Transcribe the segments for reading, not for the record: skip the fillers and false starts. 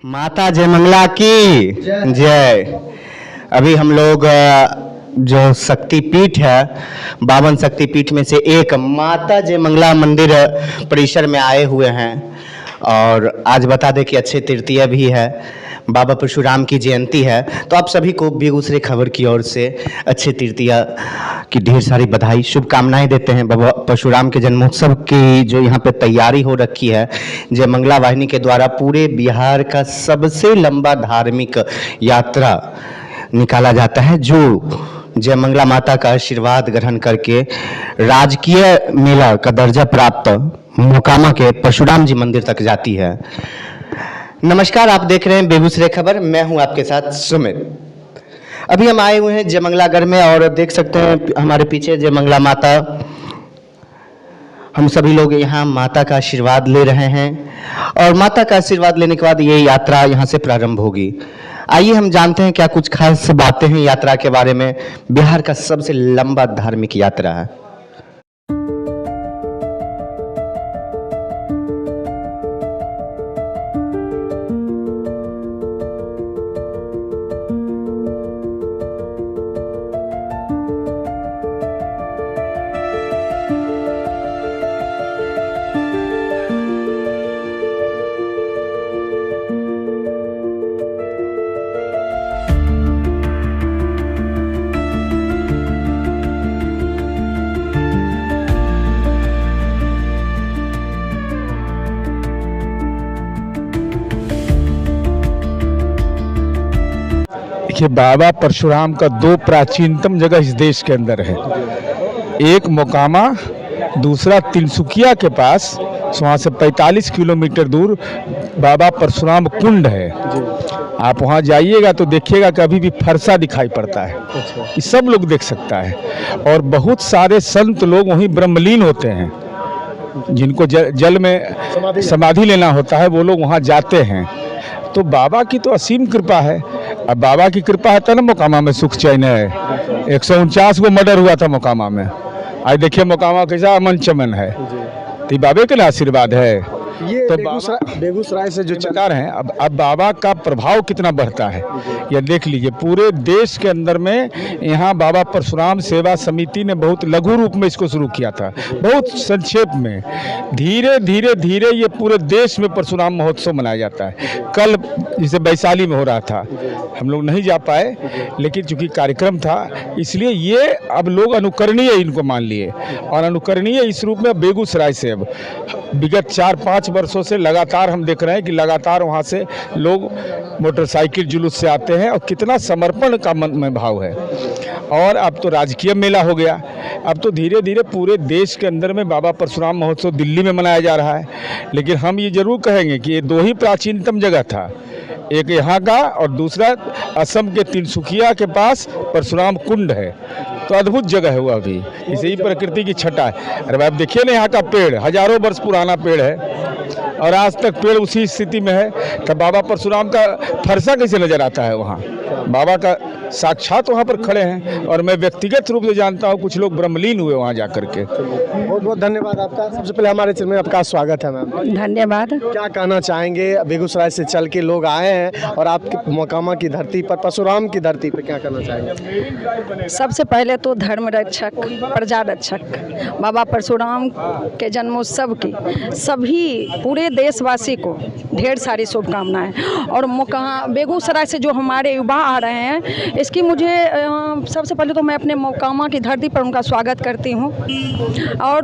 माता जय मंगला की जय। अभी हम लोग जो शक्तिपीठ है, 52 शक्तिपीठ में से एक माता जय मंगला मंदिर परिसर में आए हुए हैं। और आज बता दें कि अक्षय तृतीया भी है, बाबा परशुराम की जयंती है। तो आप सभी को बेगूसराय खबर की ओर से अक्षय तृतीया की ढेर सारी बधाई, शुभकामनाएं देते हैं। बाबा परशुराम के जन्मोत्सव की जो यहाँ पे तैयारी हो रखी है, जय मंगला वाहिनी के द्वारा पूरे बिहार का सबसे लंबा धार्मिक यात्रा निकाला जाता है, जो जय मंगला माता का आशीर्वाद ग्रहण करके राजकीय मेला का दर्जा प्राप्त मोकामा के परशुराम जी मंदिर तक जाती है। नमस्कार, आप देख रहे हैं बेगूसराय खबर, मैं हूं आपके साथ सुमित। अभी हम आए हुए हैं जय मंगलागढ़ में और देख सकते हैं हमारे पीछे जय मंगला माता। हम सभी लोग यहाँ माता का आशीर्वाद ले रहे हैं और माता का आशीर्वाद लेने के बाद ये यात्रा यहाँ से प्रारंभ होगी। आइए हम जानते हैं क्या कुछ खास बातें हैं यात्रा के बारे में। बिहार का सबसे लंबा धार्मिक यात्रा है। देखिए, बाबा परशुराम का दो प्राचीनतम जगह इस देश के अंदर है। एक मोकामा, दूसरा तिनसुकिया के पास, वहाँ से 45 किलोमीटर दूर बाबा परशुराम कुंड है। आप वहाँ जाइएगा तो देखिएगा कि अभी भी फरसा दिखाई पड़ता है। ये सब लोग देख सकता है। और बहुत सारे संत लोग वहीं ब्रह्मलीन होते हैं, जिनको जल में समाधि लेना होता है, वो लोग वहाँ जाते हैं। तो बाबा की तो असीम कृपा है। अब बाबा की कृपा है तो ना मोकामा में सुख चैन है। 149 को मर्डर हुआ था मोकामा में। आज देखिए मोकामा कैसा अमन चमन है, तो बाबे के ना आशीर्वाद है। ये तो बेगूसराय से जो चमत्कार हैं। अब बाबा का प्रभाव कितना बढ़ता है ये देख लीजिए। पूरे देश के अंदर में यहाँ बाबा परशुराम सेवा समिति ने बहुत लघु रूप में इसको शुरू किया था, बहुत संक्षेप में। धीरे धीरे धीरे ये पूरे देश में परशुराम महोत्सव मनाया जाता है। कल जिसे वैशाली में हो रहा था, हम लोग नहीं जा पाए, लेकिन चूंकि कार्यक्रम था इसलिए ये अब लोग अनुकरणीय इनको मान लिए। और अनुकरणीय इस रूप में बेगूसराय से अब विगत 4-5 वर्षों से लगातार हम देख रहे हैं कि लगातार वहाँ से लोग मोटरसाइकिल जुलूस से आते हैं और कितना समर्पण का मन में भाव है। और अब तो राजकीय मेला हो गया। अब तो धीरे धीरे पूरे देश के अंदर में बाबा परशुराम महोत्सव दिल्ली में मनाया जा रहा है। लेकिन हम ये जरूर कहेंगे कि ये दो ही प्राचीनतम जगह था, एक यहाँ का और दूसरा असम के तिनसुकिया के पास परशुराम कुंड है। तो अद्भुत जगह है वो अभी, इसे ही प्रकृति की छटा है। अरे भाई, आप देखिए ना, यहाँ का पेड़ हजारों वर्ष पुराना पेड़ है और आज तक पेड़ उसी स्थिति में है। तब बाबा परशुराम का फरसा कैसे नजर आता है वहाँ? बाबा का साक्षात वहाँ पर खड़े हैं। और मैं व्यक्तिगत रूप से जानता हूँ कुछ लोग ब्रह्मलीन हुए वहाँ जा करके। बहुत बहुत धन्यवाद आपका। सबसे पहले हमारे चैनल में आपका स्वागत है मैम। धन्यवाद। क्या कहना चाहेंगे, बेगूसराय से चल के लोग आए हैं और आपके मोकामा की धरती पर, परशुराम की धरती पर क्या कहना चाहेंगे? सबसे पहले तो धर्म रक्षक, प्रजा रक्षक बाबा परशुराम के जन्मोत्सव की सभी पूरे देशवासी को ढेर सारी शुभकामनाएं। और बेगूसराय से जो हमारे युवा आ रहे हैं, इसकी मुझे सबसे पहले तो मैं अपने मोकामा की धरती पर उनका स्वागत करती हूं। और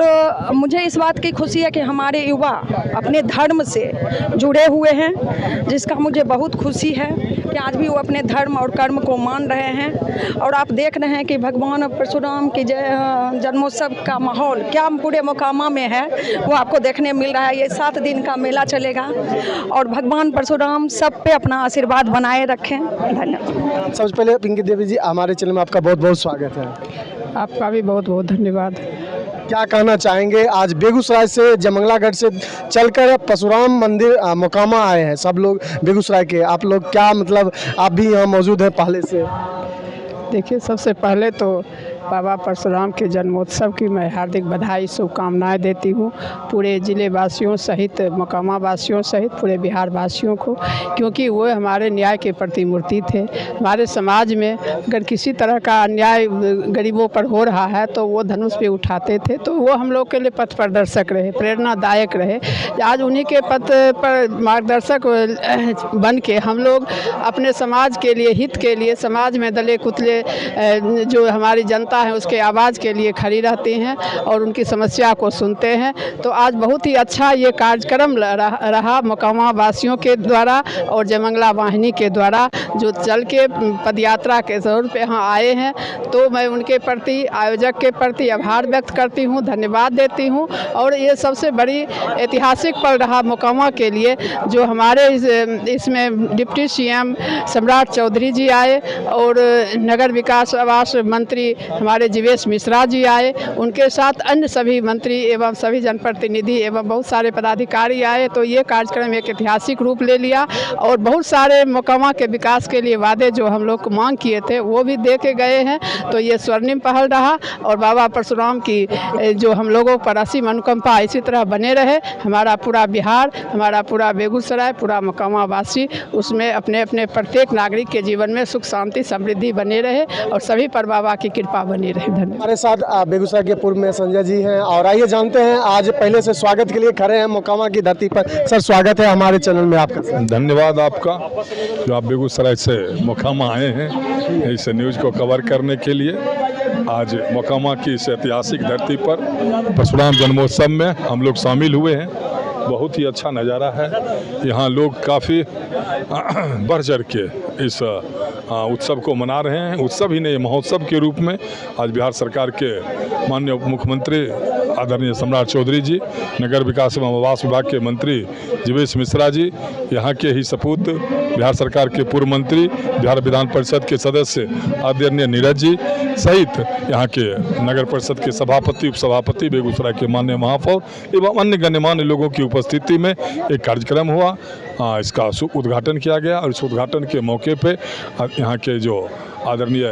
मुझे इस बात की खुशी है कि हमारे युवा अपने धर्म से जुड़े हुए हैं, जिसका मुझे बहुत खुशी है कि आज भी वो अपने धर्म और कर्म को मान रहे हैं। और आप देख रहे हैं कि भगवान परशुराम की जन्मोत्सव का माहौल क्या पूरे मोकामा में है, वो आपको देखने मिल रहा है। ये 7 दिन का मेला चलेगा और भगवान परशुराम सब पे अपना आशीर्वाद बनाए रखें। धन्यवाद। सबसे पहले पिंकी देवी जी, हमारे चैनल में आपका बहुत बहुत स्वागत है। आपका भी बहुत बहुत धन्यवाद। क्या कहना चाहेंगे, आज बेगूसराय से जयमंगलागढ़ से चलकर परशुराम मंदिर मोकामा आए हैं सब लोग बेगूसराय के, आप लोग क्या मतलब आप भी यहाँ मौजूद हैं पहले से? देखिए, सबसे पहले तो बाबा परशुराम के जन्मोत्सव की मैं हार्दिक बधाई शुभकामनाएं देती हूँ पूरे ज़िले वासियों सहित मोकामा वासियों सहित पूरे बिहार वासियों को, क्योंकि वो हमारे न्याय के प्रतिमूर्ति थे। हमारे समाज में अगर किसी तरह का अन्याय गरीबों पर हो रहा है तो वो धनुष पे उठाते थे, तो वो हम लोग के लिए पथ प्रदर्शक रहे, प्रेरणादायक रहे। आज उन्हीं के पथ पर मार्गदर्शक बन के हम लोग अपने समाज के लिए, हित के लिए, समाज में दले कुतले जो हमारी जनता है उसके आवाज़ के लिए खड़ी रहती हैं और उनकी समस्या को सुनते हैं। तो आज बहुत ही अच्छा ये कार्यक्रम रहा मोकामा वासियों के द्वारा और जयमंगला वाहिनी के द्वारा जो चल के पदयात्रा के तौर पे यहाँ आए हैं। तो मैं उनके प्रति, आयोजक के प्रति आभार व्यक्त करती हूँ, धन्यवाद देती हूँ। और ये सबसे बड़ी ऐतिहासिक पल रहा मोकामा के लिए जो हमारे इसमें डिप्टी सीएम सम्राट चौधरी जी आए और नगर विकास आवास मंत्री हमारे जीवेश मिश्रा जी आए, उनके साथ अन्य सभी मंत्री एवं सभी जनप्रतिनिधि एवं बहुत सारे पदाधिकारी आए। तो ये कार्यक्रम एक ऐतिहासिक रूप ले लिया और बहुत सारे मोकामा के विकास के लिए वादे जो हम लोग मांग किए थे वो भी दे के गए हैं। तो ये स्वर्णिम पहल रहा और बाबा परशुराम की जो हम लोगों पर असीम अनुकंपा इसी तरह बने रहे। हमारा पूरा बिहार, हमारा पूरा बेगूसराय, पूरा मोकामा वासी उसमें अपने अपने प्रत्येक नागरिक के जीवन में सुख शांति समृद्धि बने रहे और सभी पर बाबा की कृपा बनी रहे। धन्यवाद। हमारे साथ बेगूसराय के पूर्व में संजय जी हैं और आइए जानते हैं, आज पहले से स्वागत के लिए खड़े हैं मोकामा की धरती पर। सर स्वागत है हमारे चैनल में आपका। धन्यवाद आपका जो आप बेगूसराय से मोकामा आए हैं इस न्यूज़ को कवर करने के लिए। आज मोकामा की इस ऐतिहासिक धरती पर परशुराम जन्मोत्सव में हम लोग शामिल हुए हैं। बहुत ही अच्छा नज़ारा है। यहाँ लोग काफ़ी बढ़ चढ़ के इस उत्सव को मना रहे हैं। उत्सव ही नहीं, महोत्सव के रूप में आज बिहार सरकार के माननीय उप मुख्यमंत्री आदरणीय सम्राट चौधरी जी, नगर विकास एवं आवास विभाग के मंत्री जीवेश मिश्रा जी, यहाँ के ही सपूत बिहार सरकार के पूर्व मंत्री, बिहार विधान परिषद के सदस्य आदरणीय नीरज जी सहित यहाँ के नगर परिषद के सभापति, उपसभापति, बेगूसराय के माननीय महापौर एवं अन्य गण्यमान्य लोगों की उपस्थिति में एक कार्यक्रम हुआ। इसका उद्घाटन किया गया और इस उद्घाटन के मौके पे यहाँ के जो आदरणीय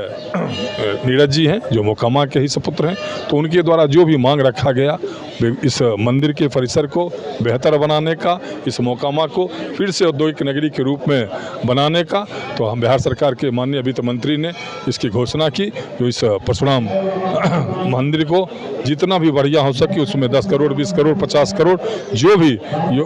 नीरज जी हैं जो मोकामा के ही सपुत्र हैं, तो उनके द्वारा जो भी मांग रखा गया इस मंदिर के परिसर को बेहतर बनाने का, इस मोकामा को फिर से औद्योगिक नगरी के रूप में बनाने का, तो हम बिहार सरकार के माननीय वित्त मंत्री ने इसकी घोषणा की। जो इस परशुराम मंदिर को जितना भी बढ़िया हो सके उसमें 10 करोड़, 20 करोड़, 50 करोड़ जो भी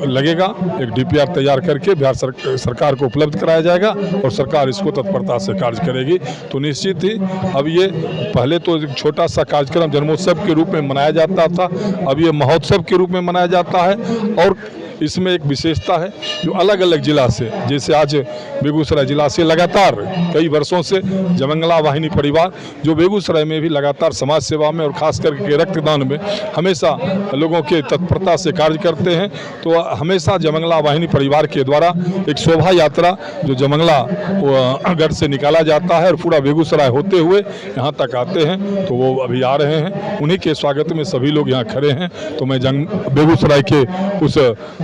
लगेगा एक DPR तैयार करके बिहार सरकार को उपलब्ध कराया जाएगा और सरकार इसको तत्परता से कार्य करेगी। तो निश्चित ही अब ये पहले तो एक छोटा सा कार्यक्रम जन्मोत्सव के रूप में मनाया जाता था, अब ये महोत्सव के रूप में मनाया जाता है। और इसमें एक विशेषता है जो अलग अलग जिला से, जैसे आज बेगूसराय जिला से लगातार कई वर्षों से जयमंगला वाहिनी परिवार जो बेगूसराय में भी लगातार समाज सेवा में और खास करके रक्तदान में हमेशा लोगों के तत्परता से कार्य करते हैं। तो हमेशा जयमंगला वाहिनी परिवार के द्वारा एक शोभा यात्रा जो जयमंगला गढ़ से निकाला जाता है और पूरा बेगूसराय होते हुए यहाँ तक आते हैं। तो वो अभी आ रहे हैं, उन्हीं के स्वागत में सभी लोग यहाँ खड़े हैं। तो मैं बेगूसराय के उस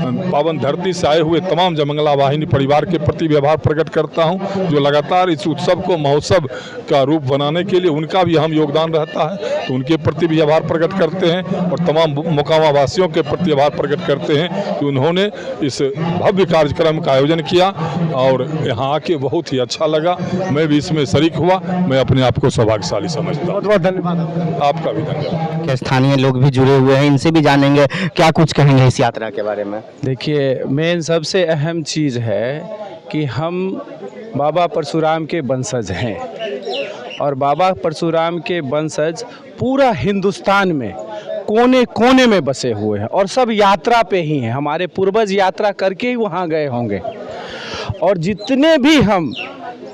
पावन धरती से आए हुए तमाम जयमंगला वाहिनी परिवार के प्रति भी आभार प्रकट करता हूं जो लगातार इस उत्सव को महोत्सव का रूप बनाने के लिए उनका भी अहम योगदान रहता है। तो उनके प्रति भी आभार प्रकट करते हैं और तमाम मोकामा वासियों के प्रति आभार प्रकट करते हैं कि उन्होंने इस भव्य कार्यक्रम का आयोजन किया और यहाँ आके बहुत ही अच्छा लगा। मैं भी इसमें शरीक हुआ, मैं अपने आप को सौभाग्यशाली समझता हूँ। बहुत बहुत धन्यवाद। आपका भी धन्यवाद। स्थानीय लोग भी जुड़े हुए हैं, इनसे भी जानेंगे क्या कुछ कहेंगे इस यात्रा के बारे में। देखिए, मेन सबसे अहम चीज़ है कि हम बाबा परशुराम के वंशज हैं और बाबा परशुराम के वंशज पूरा हिंदुस्तान में कोने कोने में बसे हुए हैं और सब यात्रा पे ही हैं। हमारे पूर्वज यात्रा करके ही वहाँ गए होंगे और जितने भी हम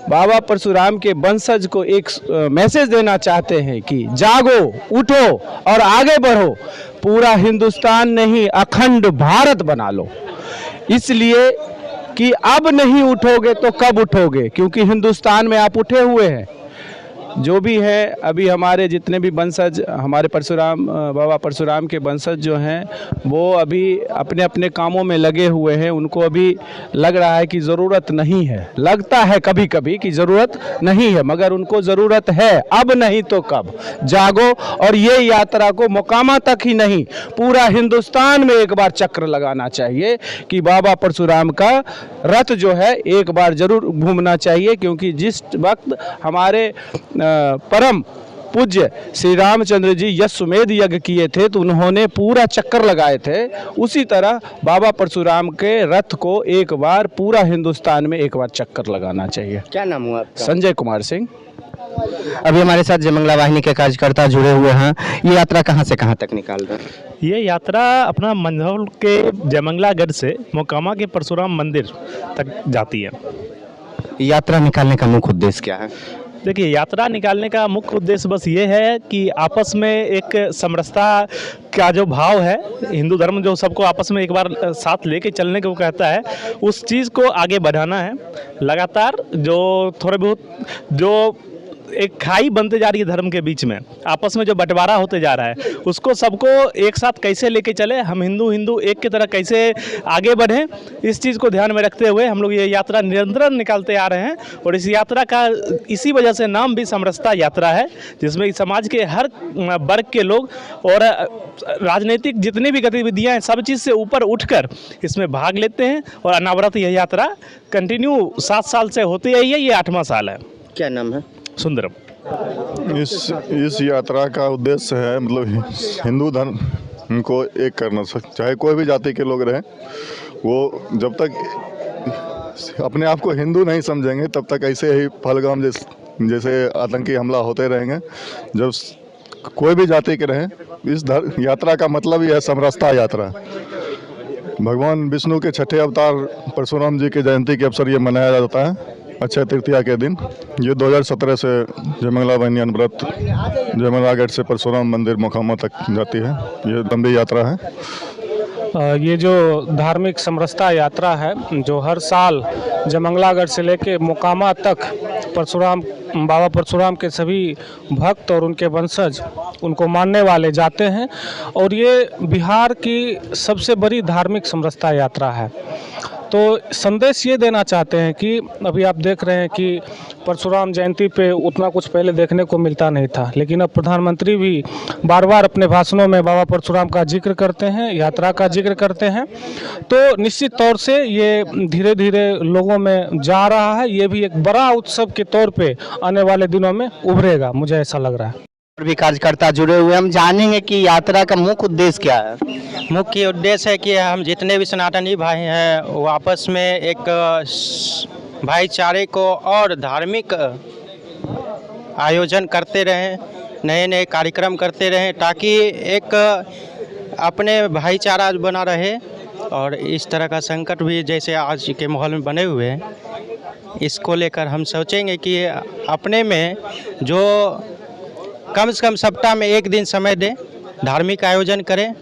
बाबा परशुराम के वंशज को एक मैसेज देना चाहते हैं कि जागो, उठो और आगे बढ़ो। पूरा हिंदुस्तान नहीं, अखंड भारत बना लो। इसलिए कि अब नहीं उठोगे तो कब उठोगे, क्योंकि हिंदुस्तान में आप उठे हुए हैं। जो भी है अभी हमारे जितने भी वंशज हमारे परशुराम बाबा परशुराम के वंशज जो हैं वो अभी अपने अपने कामों में लगे हुए हैं। उनको अभी लग रहा है कि ज़रूरत नहीं है, लगता है कभी कभी कि ज़रूरत नहीं है, मगर उनको ज़रूरत है, अब नहीं तो कब। जागो और ये यात्रा को मोकामा तक ही नहीं पूरा हिंदुस्तान में एक बार चक्र लगाना चाहिए कि बाबा परशुराम का रथ जो है एक बार जरूर घूमना चाहिए, क्योंकि जिस वक्त हमारे परम पूज्य श्री रामचंद्र जी यशमेध यज्ञ किए थे तो उन्होंने पूरा चक्कर लगाए थे, उसी तरह बाबा परशुराम के रथ को एक बार पूरा हिंदुस्तान में एक बार चक्कर लगाना चाहिए। क्या नाम हुआ आपका? संजय कुमार सिंह। अभी हमारे साथ जयमंगला वाहिनी के कार्यकर्ता जुड़े हुए हैं। ये यात्रा कहाँ से कहाँ तक निकाल रहे हैं? ये यात्रा अपना मंझौल के जयमंगलागढ़ से मोकामा के परशुराम मंदिर तक जाती है। यात्रा निकालने का मुख्य उद्देश्य क्या है? देखिए, यात्रा निकालने का मुख्य उद्देश्य बस ये है कि आपस में एक समरसता का जो भाव है, हिंदू धर्म जो सबको आपस में एक बार साथ लेके चलने को कहता है, उस चीज़ को आगे बढ़ाना है। लगातार जो थोड़े बहुत जो एक खाई बनते जा रही है धर्म के बीच में, आपस में जो बंटवारा होते जा रहा है, उसको सबको एक साथ कैसे लेके चले, हम हिंदू एक की तरह कैसे आगे बढ़ें, इस चीज़ को ध्यान में रखते हुए हम लोग ये यात्रा निरंतर निकालते आ रहे हैं। और इस यात्रा का इसी वजह से नाम भी समरसता यात्रा है, जिसमें समाज के हर वर्ग के लोग और राजनीतिक जितनी भी गतिविधियाँ हैं सब चीज़ से ऊपर उठकर इसमें भाग लेते हैं। और अनावरत यह यात्रा कंटिन्यू 7 साल से होती आई है, ये 8वां साल है। क्या नाम है? सुंदरम। इस यात्रा का उद्देश्य है मतलब हिंदू धर्म को एक करना, चाहे कोई भी जाति के लोग रहें, वो जब तक अपने आप को हिंदू नहीं समझेंगे तब तक ऐसे ही पहलगाम जैसे आतंकी हमला होते रहेंगे। जब कोई भी जाति के रहें, इस यात्रा का मतलब यह है समरसता यात्रा। भगवान विष्णु के 6ठे अवतार परशुराम जी की जयंती के अवसर ये मनाया जाता है अक्षय तृतीया के दिन। ये 2017 से जयमंगला वाहिनी अनवरत जयमंगलागढ़ से परशुराम मंदिर मोकामा तक जाती है। ये लंबी यात्रा है। ये जो धार्मिक समरसता यात्रा है जो हर साल जयमंगलागढ़ से लेके मोकामा तक बाबा परशुराम के सभी भक्त और उनके वंशज उनको मानने वाले जाते हैं, और ये बिहार की सबसे बड़ी धार्मिक समरसता यात्रा है। तो संदेश ये देना चाहते हैं कि अभी आप देख रहे हैं कि परशुराम जयंती पे उतना कुछ पहले देखने को मिलता नहीं था, लेकिन अब प्रधानमंत्री भी बार बार अपने भाषणों में बाबा परशुराम का जिक्र करते हैं, यात्रा का जिक्र करते हैं। तो निश्चित तौर से ये धीरे धीरे लोगों में जा रहा है। ये भी एक बड़ा उत्सव के तौर पे आने वाले दिनों में उभरेगा, मुझे ऐसा लग रहा है। और भी कार्यकर्ता जुड़े हुए, हम जानेंगे कि यात्रा का मुख्य उद्देश्य क्या है। मुख्य उद्देश्य है कि हम जितने भी सनातनी भाई हैं वो आपस में एक भाईचारे को और धार्मिक आयोजन करते रहें, नए नए कार्यक्रम करते रहें, ताकि एक अपने भाईचारा बना रहे। और इस तरह का संकट भी जैसे आज के माहौल में बने हुए हैं, इसको लेकर हम सोचेंगे कि अपने में जो कम से कम सप्ताह में 1 दिन समय दें, धार्मिक आयोजन करें।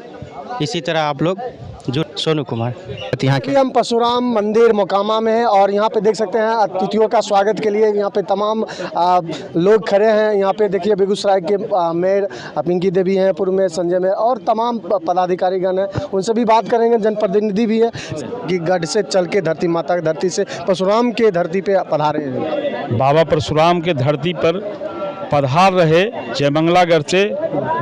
इसी तरह आप लोग सोनू कुमार। यहाँ के हम परशुराम मंदिर मोकामा में हैं और यहाँ पे देख सकते हैं अतिथियों का स्वागत के लिए यहाँ पे तमाम लोग खड़े हैं। यहाँ पे देखिए बेगूसराय के मेयर पिंकी देवी हैं, पूर्व में संजय मेयर और तमाम पदाधिकारीगण हैं। उनसे भी बात करेंगे, जनप्रतिनिधि भी है कि गढ़ से चल के धरती माता की धरती से परशुराम के धरती पे पधारे हैं। बाबा परशुराम के धरती पर पधार रहे जयमंगलागढ़ से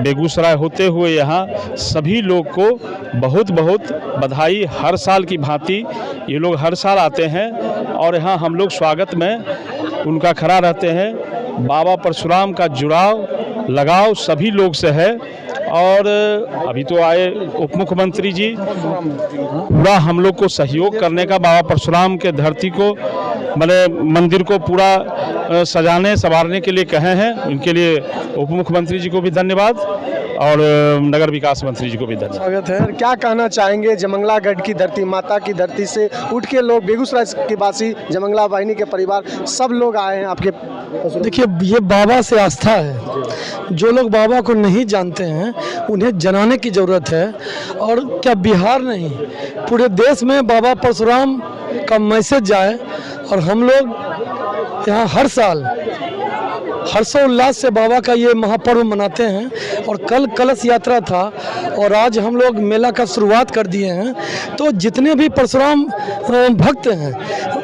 बेगूसराय होते हुए यहाँ सभी लोग को बहुत बहुत बधाई। हर साल की भांति ये लोग हर साल आते हैं और यहाँ हम लोग स्वागत में उनका खड़ा रहते हैं। बाबा परशुराम का जुड़ाव लगाव सभी लोग से है। और अभी तो आए उप मुख्यमंत्री जी, पूरा हम लोग को सहयोग करने का, बाबा परशुराम के धरती को मंदिर को पूरा सजाने संवारने के लिए कहे हैं। उनके लिए उप मुख्यमंत्री जी को भी धन्यवाद और नगर विकास मंत्री जी को भी धन्यवाद। स्वागत है। क्या कहना चाहेंगे, जयमंगलागढ़ की धरती माता की धरती से उठ के लोग बेगूसराय के वासी, जयमंगला वाहिनी के परिवार सब लोग आए हैं आपके। देखिए, ये बाबा से आस्था है। जो लोग बाबा को नहीं जानते हैं उन्हें जनाने की ज़रूरत है। और क्या बिहार नहीं, पूरे देश में बाबा परशुराम का मैसेज जाए। और हम लोग यहाँ हर हर्षोल्लास से बाबा का ये महापर्व मनाते हैं। और कल कलश यात्रा था और आज हम लोग मेला का शुरुआत कर दिए हैं। तो जितने भी परशुराम भक्त हैं,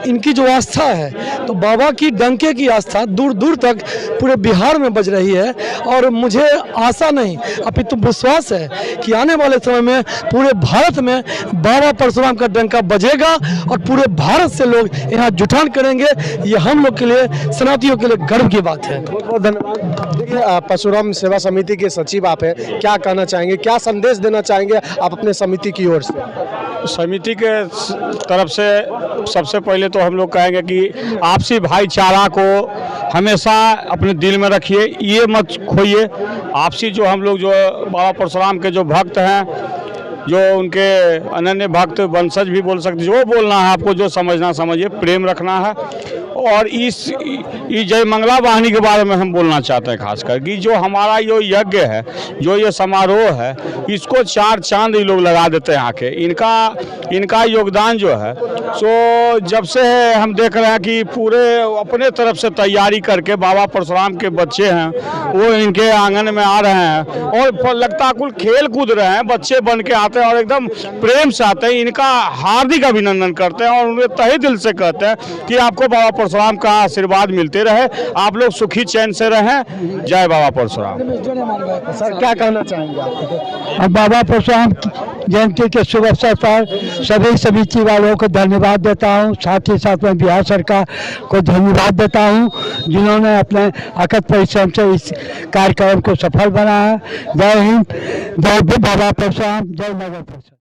इनकी जो आस्था है, तो बाबा की डंके की आस्था दूर दूर तक पूरे बिहार में बज रही है। और मुझे आशा नहीं अपितु विश्वास है कि आने वाले समय में पूरे भारत में बाबा परशुराम का डंका बजेगा और पूरे भारत से लोग यहाँ जुटान करेंगे। ये हम लोग के लिए, सनातनियों के लिए गर्व की बात है। बहुत बहुत धन्यवाद। देखिए परशुराम सेवा समिति के सचिव आप हैं, क्या कहना चाहेंगे, क्या संदेश देना चाहेंगे आप अपने समिति की ओर से? समिति के तरफ से सबसे पहले तो हम लोग कहेंगे कि आपसी भाईचारा को हमेशा अपने दिल में रखिए, ये मत खोइए। आपसी जो हम लोग जो बाबा परशुराम के जो भक्त हैं, जो उनके अनन्य भक्त वंशज भी बोल सकते, जो बोलना है आपको, जो समझना समझिए, प्रेम रखना है। और इस जय मंगला वाहिनी के बारे में हम बोलना चाहते हैं खासकर कि जो हमारा ये यज्ञ है, जो ये समारोह है, इसको चार चांद ये लोग लगा देते हैं आके। इनका योगदान जो है सो जब से हम देख रहे हैं कि पूरे अपने तरफ से तैयारी करके बाबा परशुराम के बच्चे हैं वो इनके आंगन में आ रहे हैं और लगता कुल खेल कूद रहे हैं, बच्चे बन के आते हैं और एकदम प्रेम से आते हैं। इनका हार्दिक अभिनंदन करते हैं और उन्हें तहे दिल से कहते हैं कि आपको बाबा परशुराम का आशीर्वाद मिलते रहे, आप लोग सुखी चैन से रहें। जय बाबा परशुराम। सर क्या कहना चाहेंगे आप? अब बाबा परशुराम जयंती के शुभ अवसर पर सभी समिति वालों को धन्यवाद देता हूं, साथ ही साथ मैं बिहार सरकार को धन्यवाद देता हूं जिन्होंने अपने अकथ परिश्रम से इस कार्यक्रम को सफल बनाया। जय हिंद, जय बाबा परशुराम, जय नगर परिषद।